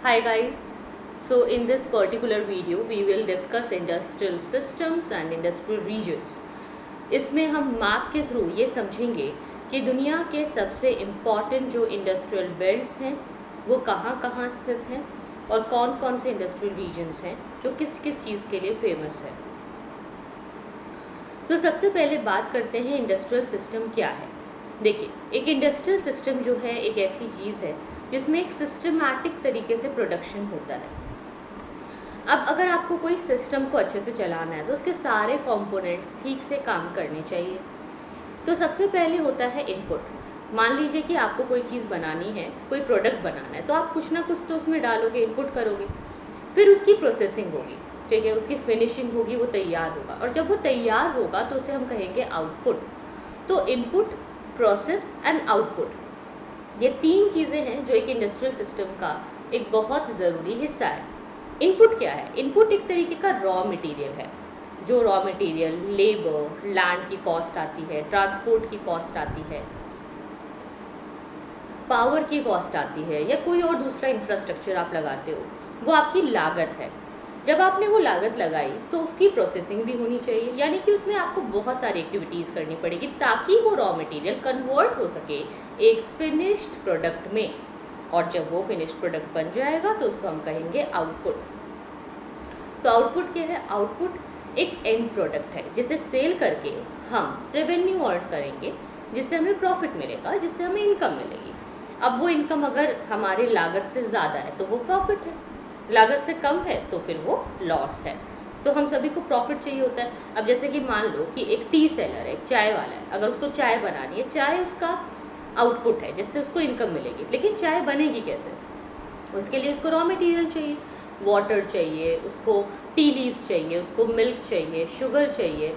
Hi guys, so in this particular video we will discuss industrial systems and industrial regions. इसमें हम map के through ये समझेंगे कि दुनिया के सबसे इम्पॉर्टेंट जो इंडस्ट्रियल बेल्ट्स हैं वो कहाँ कहाँ स्थित हैं और कौन कौन से इंडस्ट्रियल रीजन्स हैं जो किस किस चीज़ के लिए फेमस है। सबसे पहले बात करते हैं इंडस्ट्रियल सिस्टम क्या है। देखिए, एक इंडस्ट्रियल सिस्टम जो है एक ऐसी चीज़ है जिसमें एक सिस्टमैटिक तरीके से प्रोडक्शन होता है। अब अगर आपको कोई सिस्टम को अच्छे से चलाना है तो उसके सारे कंपोनेंट्स ठीक से काम करने चाहिए। तो सबसे पहले होता है इनपुट। मान लीजिए कि आपको कोई चीज़ बनानी है, कोई प्रोडक्ट बनाना है, तो आप कुछ ना कुछ तो उसमें डालोगे, इनपुट करोगे, फिर उसकी प्रोसेसिंग होगी, ठीक है, उसकी फिनिशिंग होगी, वो तैयार होगा, और जब वो तैयार होगा तो उसे हम कहेंगे आउटपुट। तो इनपुट, प्रोसेस एंड आउटपुट, ये तीन चीज़ें हैं जो एक इंडस्ट्रियल सिस्टम का एक बहुत ज़रूरी हिस्सा है। इनपुट क्या है? इनपुट एक तरीके का रॉ मटेरियल है। जो रॉ मटेरियल, लेबर, लैंड की कॉस्ट आती है, ट्रांसपोर्ट की कॉस्ट आती है, पावर की कॉस्ट आती है, या कोई और दूसरा इंफ्रास्ट्रक्चर आप लगाते हो, वो आपकी लागत है। जब आपने वो लागत लगाई तो उसकी प्रोसेसिंग भी होनी चाहिए, यानी कि उसमें आपको बहुत सारी एक्टिविटीज़ करनी पड़ेगी ताकि वो रॉ मटेरियल कन्वर्ट हो सके एक फिनिश्ड प्रोडक्ट में। और जब वो फिनिश्ड प्रोडक्ट बन जाएगा तो उसको हम कहेंगे आउटपुट। तो आउटपुट क्या है? आउटपुट एक एंड प्रोडक्ट है जिसे सेल करके हम रेवेन्यू अर्न करेंगे, जिससे हमें प्रॉफिट मिलेगा, जिससे हमें इनकम मिलेगी। अब वो इनकम अगर हमारी लागत से ज़्यादा है तो वो प्रॉफिट है, लागत से कम है तो फिर वो लॉस है। हम सभी को प्रॉफिट चाहिए होता है। अब जैसे कि मान लो कि एक टी सेलर है, एक चाय वाला है, अगर उसको चाय बनानी है, चाय उसका आउटपुट है जिससे उसको इनकम मिलेगी, लेकिन चाय बनेगी कैसे? उसके लिए उसको रॉ मटेरियल चाहिए, वाटर चाहिए, उसको टी लीव्स चाहिए, उसको मिल्क चाहिए, शुगर चाहिए,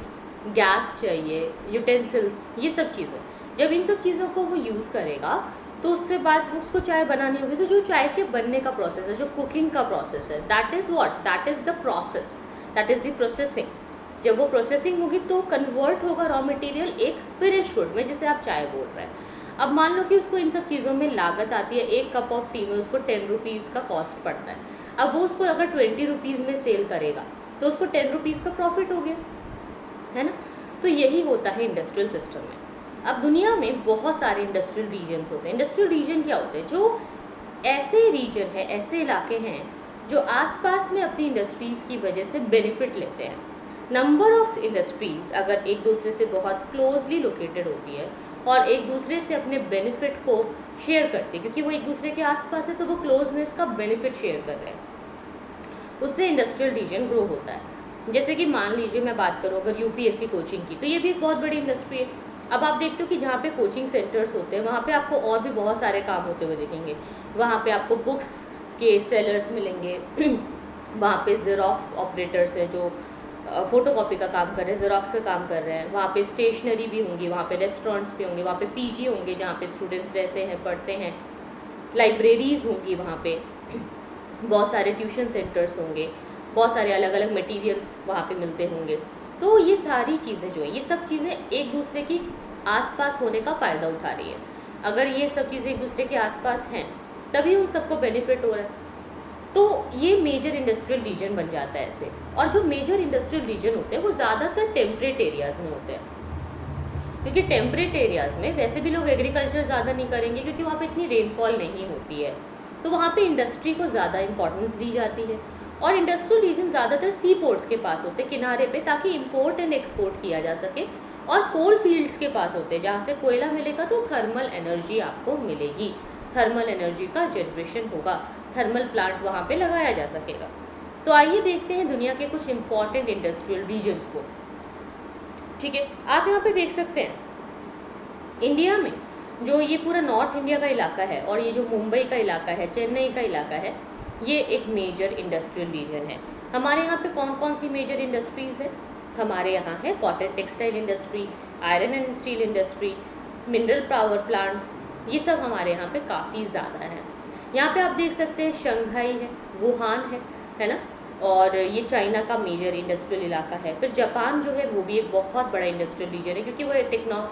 गैस चाहिए, यूटेंसिल्स, ये सब चीज़ें। जब इन सब चीज़ों को वो यूज़ करेगा तो उससे बाद उसको चाय बनानी होगी। तो जो चाय के बनने का प्रोसेस है, जो कुकिंग का प्रोसेस है, that is what? That is the process, that is the processing. जब वो प्रोसेसिंग होगी तो कन्वर्ट होगा रॉ मटेरियल एक फिनिश्ड गुड में, जिसे आप चाय बोल रहे हैं। अब मान लो कि उसको इन सब चीज़ों में लागत आती है, एक कप ऑफ टी में उसको 10 रुपीज़ का कॉस्ट पड़ता है। अब वो उसको अगर 20 रुपीज़ में सेल करेगा तो उसको 10 रुपीज़ का प्रॉफिट हो गया, है ना? तो यही होता है इंडस्ट्रियल सिस्टम में। अब दुनिया में बहुत सारे इंडस्ट्रियल रीजन्स होते हैं। इंडस्ट्रियल रीजन क्या होते हैं? जो ऐसे रीजन है, ऐसे इलाके हैं जो आसपास में अपनी इंडस्ट्रीज़ की वजह से बेनिफिट लेते हैं। नंबर ऑफ इंडस्ट्रीज़ अगर एक दूसरे से बहुत क्लोजली लोकेटेड होती है और एक दूसरे से अपने बेनिफिट को शेयर करती है, क्योंकि वो एक दूसरे के आसपास है तो वो क्लोजनेस का बेनिफिट शेयर कर रहे हैं, उससे इंडस्ट्रियल रीजन ग्रो होता है। जैसे कि मान लीजिए मैं बात करूँ अगर यूपीएससी कोचिंग की, तो ये भी एक बहुत बड़ी इंडस्ट्री है। अब आप देखते हो कि जहाँ पे कोचिंग सेंटर्स होते हैं वहाँ पे आपको और भी बहुत सारे काम होते हुए दिखेंगे। वहाँ पे आपको बुक्स के सेलर्स मिलेंगे वहाँ पे ज़ेरॉक्स ऑपरेटर्स हैं जो फ़ोटोकॉपी का काम कर रहे हैं, ज़ेरॉक्स का काम कर रहे हैं। वहाँ पे स्टेशनरी भी होंगी, वहाँ पे रेस्टोरेंट्स भी होंगे, वहाँ पे पीजी होंगे जहाँ पे स्टूडेंट्स रहते हैं, पढ़ते हैं, लाइब्रेरीज़ होंगी, वहाँ पे बहुत सारे ट्यूशन सेंटर्स होंगे, बहुत सारे अलग अलग मटेरियल्स वहाँ पे मिलते होंगे। तो ये सारी चीज़ें जो है, ये सब चीज़ें एक दूसरे की आसपास होने का फ़ायदा उठा रही है। अगर ये सब चीज़ें एक दूसरे के आसपास हैं तभी उन सबको बेनिफिट हो रहा है। तो ये मेजर इंडस्ट्रियल रीजन बन जाता है ऐसे। और जो मेजर इंडस्ट्रियल रीजन होते हैं वो ज़्यादातर टेम्परेट एरियाज़ में होते हैं, क्योंकि टेम्परेट एरियाज़ में वैसे भी लोग एग्रीकल्चर ज़्यादा नहीं करेंगे क्योंकि वहाँ पे इतनी रेनफॉल नहीं होती है, तो वहाँ पे इंडस्ट्री को ज़्यादा इंपॉर्टेंस दी जाती है। और इंडस्ट्रियल रीजन ज़्यादातर सी पोर्ट्स के पास होते हैं, किनारे पे, ताकि इंपोर्ट एंड एक्सपोर्ट किया जा सके। और कोल फील्ड्स के पास होते हैं जहाँ से कोयला मिलेगा तो थर्मल एनर्जी आपको मिलेगी, थर्मल एनर्जी का जनरेशन होगा, थर्मल प्लांट वहाँ पे लगाया जा सकेगा। तो आइए देखते हैं दुनिया के कुछ इंपॉर्टेंट इंडस्ट्रियल रीजन्स को। ठीक है, आप यहाँ पे देख सकते हैं इंडिया में जो ये पूरा नॉर्थ इंडिया का इलाका है और ये जो मुंबई का इलाका है, चेन्नई का इलाका है, ये एक मेजर इंडस्ट्रियल रीजन है। हमारे यहाँ पे कौन कौन सी मेजर इंडस्ट्रीज़ है? हमारे यहाँ है cotton textile industry, iron and steel industry, mineral power plants, ये सब हमारे यहाँ पे काफ़ी ज़्यादा है। यहाँ पे आप देख सकते हैं शंघाई है, वुहान है ना, और ये चाइना का मेजर इंडस्ट्रियल इलाका है। फिर जापान जो है वो भी एक बहुत बड़ा इंडस्ट्रियल रीजन है क्योंकि वो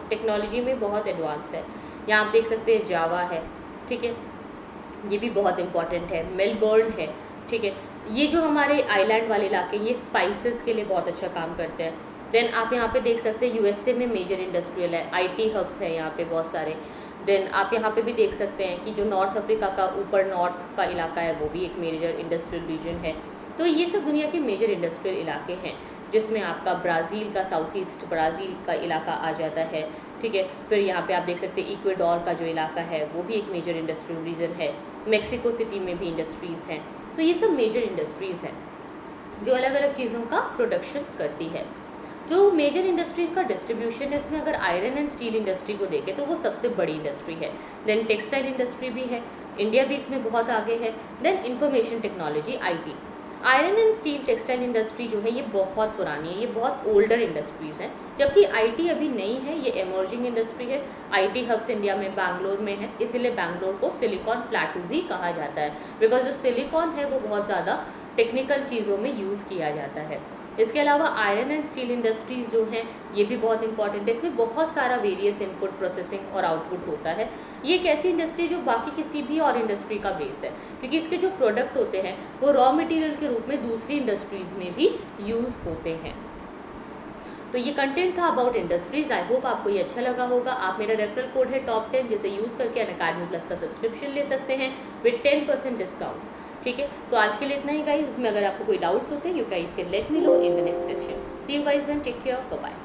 टेक्नोलॉजी में बहुत एडवांस है। यहाँ आप देख सकते हैं जावा है, ठीक है, ये भी बहुत इंपॉर्टेंट है। मेलबर्न है, ठीक है। ये जो हमारे आइलैंड वाले इलाके, ये स्पाइसेस के लिए बहुत अच्छा काम करते हैं। देन आप यहाँ पे देख सकते हैं यूएसए में मेजर इंडस्ट्रियल है, आईटी हब्स है यहाँ पे बहुत सारे। देन आप यहाँ पे भी देख सकते हैं कि जो नॉर्थ अफ्रीका का ऊपर नॉर्थ का इलाका है वो भी एक मेजर इंडस्ट्रियल रीजन है। तो ये सब दुनिया के मेजर इंडस्ट्रियल इलाके हैं, जिसमें आपका ब्राज़ील का साउथ ईस्ट ब्राज़ील का इलाका आ जाता है, ठीक है। फिर यहाँ पे आप देख सकते हैं इक्वेडोर का जो इलाका है वो भी एक मेजर इंडस्ट्रियल रीजन है। मेक्सिको सिटी में भी इंडस्ट्रीज़ हैं। तो ये सब मेजर इंडस्ट्रीज़ हैं जो अलग अलग चीज़ों का प्रोडक्शन करती है। जो मेजर इंडस्ट्री का डिस्ट्रीब्यूशन है, इसमें अगर आयरन एंड स्टील इंडस्ट्री को देखें तो वो सबसे बड़ी इंडस्ट्री है। देन टेक्सटाइल इंडस्ट्री भी है, इंडिया भी इसमें बहुत आगे है। Then information technology, IT. Iron and steel textile industry जो है ये बहुत पुरानी है, ये बहुत ओल्डर इंडस्ट्रीज़ हैं, जबकि आईटी अभी नई है, ये एमर्जिंग इंडस्ट्री है। आईटी हब्स इंडिया में बैंगलोर में है, इसीलिए बैंगलोर को सिलिकॉन प्लेटू भी कहा जाता है, बिकॉज जो सिलिकॉन है वो बहुत ज़्यादा टेक्निकल चीज़ों में यूज़ किया जाता है। इसके अलावा आयरन एंड स्टील इंडस्ट्रीज़ जो हैं ये भी बहुत इंपॉर्टेंट है। इसमें बहुत सारा वेरियस इनपुट, प्रोसेसिंग और आउटपुट होता है। ये एक ऐसी इंडस्ट्री जो बाकी किसी भी और इंडस्ट्री का बेस है, क्योंकि इसके जो प्रोडक्ट होते हैं वो रॉ मटेरियल के रूप में दूसरी इंडस्ट्रीज़ में भी यूज़ होते हैं। तो ये कंटेंट था अबाउट इंडस्ट्रीज। आई होप आपको ये अच्छा लगा होगा। आप मेरा रेफरल कोड है top10, जिसे यूज़ करके अनअकैडमी प्लस का सब्सक्रिप्शन ले सकते हैं विद 10% डिस्काउंट, ठीक है। तो आज के लिए इतना ही गाइस। इसमें अगर आपको कोई डाउट्स होते हैं, you guys can let me know in the next session. See you guys then, take care, bye bye.